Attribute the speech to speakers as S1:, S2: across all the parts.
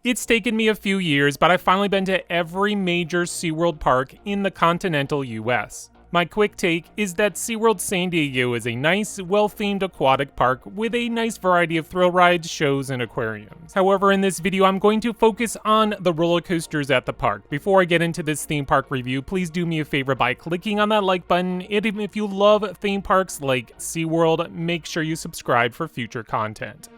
S1: It's taken me a few years, but I've finally been to every major SeaWorld park in the continental US. My quick take is that SeaWorld San Diego is a nice, well-themed aquatic park with a nice variety of thrill rides, shows, and aquariums. However, in this video, I'm going to focus on the roller coasters at the park. Before I get into this theme park review, please do me a favor by clicking on that like button, and if you love theme parks like SeaWorld, make sure you subscribe for future content.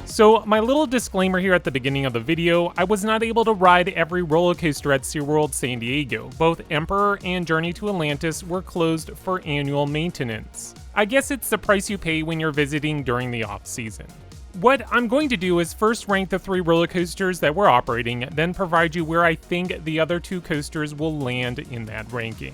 S1: So, my little disclaimer here at the beginning of the video, I was not able to ride every roller coaster at SeaWorld San Diego. Both Emperor and Journey to Atlantis were closed for annual maintenance. I guess it's the price you pay when you're visiting during the off-season. What I'm going to do is first rank the 3 roller coasters that were operating, then provide you where I think the other 2 coasters will land in that ranking.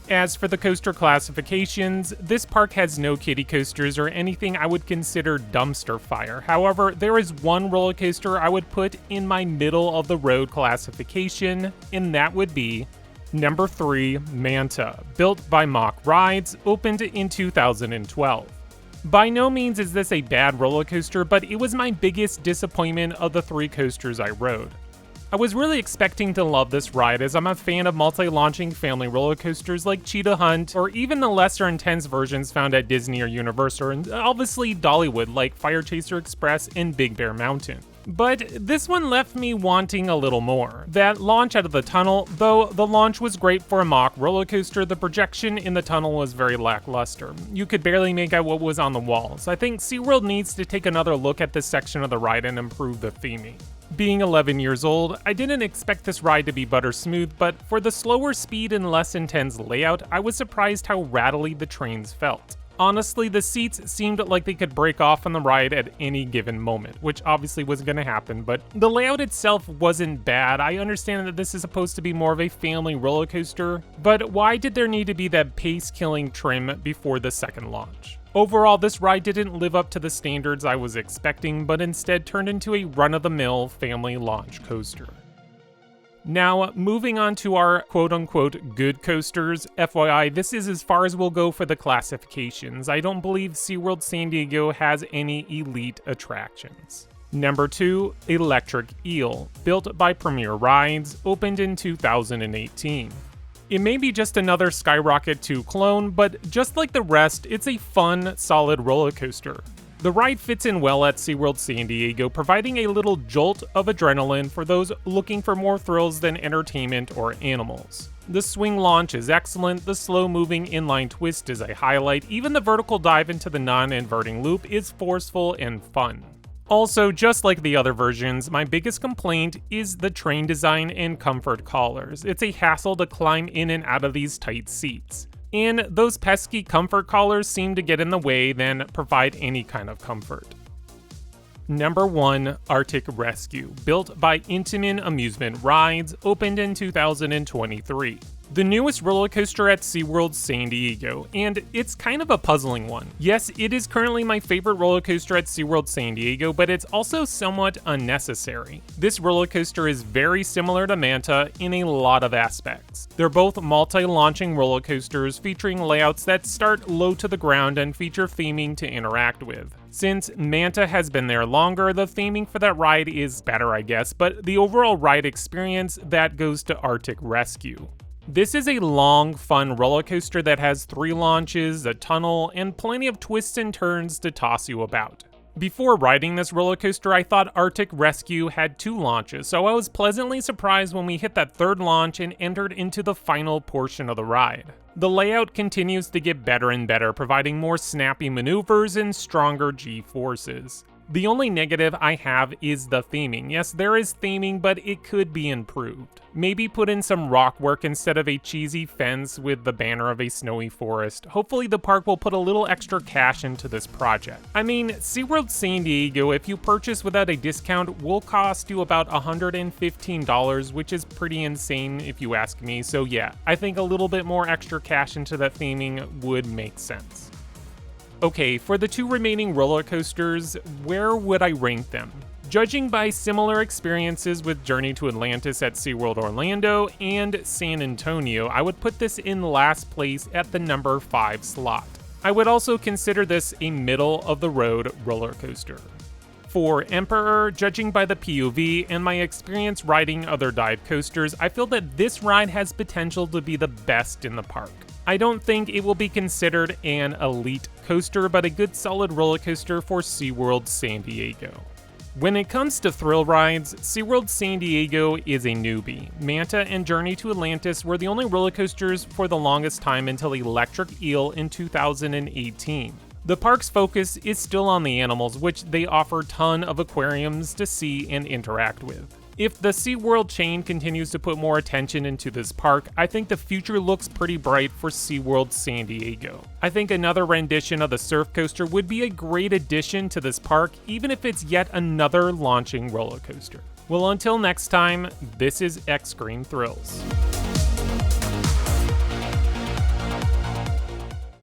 S1: As for the coaster classifications, this park has no kiddie coasters or anything I would consider dumpster fire. However, there is one roller coaster I would put in my middle of the road classification, and that would be number 3, Manta, built by Mock Rides, opened in 2012. By no means is this a bad roller coaster, but it was my biggest disappointment of the 3 coasters I rode. I was really expecting to love this ride, as I'm a fan of multi-launching family roller coasters like Cheetah Hunt, or even the lesser intense versions found at Disney or Universal, and obviously Dollywood like Fire Chaser Express and Big Bear Mountain. But this one left me wanting a little more. That launch out of the tunnel, though the launch was great for a mock roller coaster, the projection in the tunnel was very lackluster. You could barely make out what was on the walls. I think SeaWorld needs to take another look at this section of the ride and improve the theming. Being 11 years old, I didn't expect this ride to be butter smooth, but for the slower speed and less intense layout, I was surprised how rattly the trains felt. Honestly, the seats seemed like they could break off on the ride at any given moment, which obviously wasn't going to happen, but the layout itself wasn't bad. I understand that this is supposed to be more of a family roller coaster, but why did there need to be that pace-killing trim before the second launch? Overall, this ride didn't live up to the standards I was expecting, but instead turned into a run-of-the-mill family launch coaster. Now, moving on to our quote-unquote good coasters, FYI, this is as far as we'll go for the classifications. I don't believe SeaWorld San Diego has any elite attractions. Number 2, Electric Eel, built by Premier Rides, opened in 2018. It may be just another Skyrocket 2 clone, but just like the rest, it's a fun, solid roller coaster. The ride fits in well at SeaWorld San Diego, providing a little jolt of adrenaline for those looking for more thrills than entertainment or animals. The swing launch is excellent, the slow-moving inline twist is a highlight, even the vertical dive into the non-inverting loop is forceful and fun. Also, just like the other versions, my biggest complaint is the train design and comfort collars. It's a hassle to climb in and out of these tight seats. And those pesky comfort collars seem to get in the way than provide any kind of comfort. Number 1, Arctic Rescue, built by Intamin Amusement Rides, opened in 2023. The newest roller coaster at SeaWorld San Diego, and it's kind of a puzzling one. Yes, it is currently my favorite roller coaster at SeaWorld San Diego, but it's also somewhat unnecessary. This roller coaster is very similar to Manta in a lot of aspects. They're both multi-launching roller coasters featuring layouts that start low to the ground and feature theming to interact with. Since Manta has been there longer, the theming for that ride is better, I guess, but the overall ride experience, that goes to Arctic Rescue. This is a long, fun roller coaster that has 3 launches, a tunnel, and plenty of twists and turns to toss you about. Before riding this roller coaster, I thought Arctic Rescue had 2 launches, so I was pleasantly surprised when we hit that 3rd launch and entered into the final portion of the ride. The layout continues to get better and better, providing more snappy maneuvers and stronger G-forces. The only negative I have is the theming. Yes, there is theming, but it could be improved. Maybe put in some rock work instead of a cheesy fence with the banner of a snowy forest. Hopefully the park will put a little extra cash into this project. I mean, SeaWorld San Diego, if you purchase without a discount, will cost you about $115, which is pretty insane if you ask me. So yeah, I think a little bit more extra cash into that theming would make sense. Okay, for the 2 remaining roller coasters, where would I rank them? Judging by similar experiences with Journey to Atlantis at SeaWorld Orlando and San Antonio, I would put this in last place at the number 5 slot. I would also consider this a middle-of-the-road roller coaster. For Emperor, judging by the POV and my experience riding other dive coasters, I feel that this ride has potential to be the best in the park. I don't think it will be considered an elite coaster, but a good solid roller coaster for SeaWorld San Diego. When it comes to thrill rides, SeaWorld San Diego is a newbie. Manta and Journey to Atlantis were the only roller coasters for the longest time until Electric Eel in 2018. The park's focus is still on the animals, which they offer a ton of aquariums to see and interact with. If the SeaWorld chain continues to put more attention into this park, I think the future looks pretty bright for SeaWorld San Diego. I think another rendition of the surf coaster would be a great addition to this park, even if it's yet another launching roller coaster. Well, until next time, this is X Screen Thrills.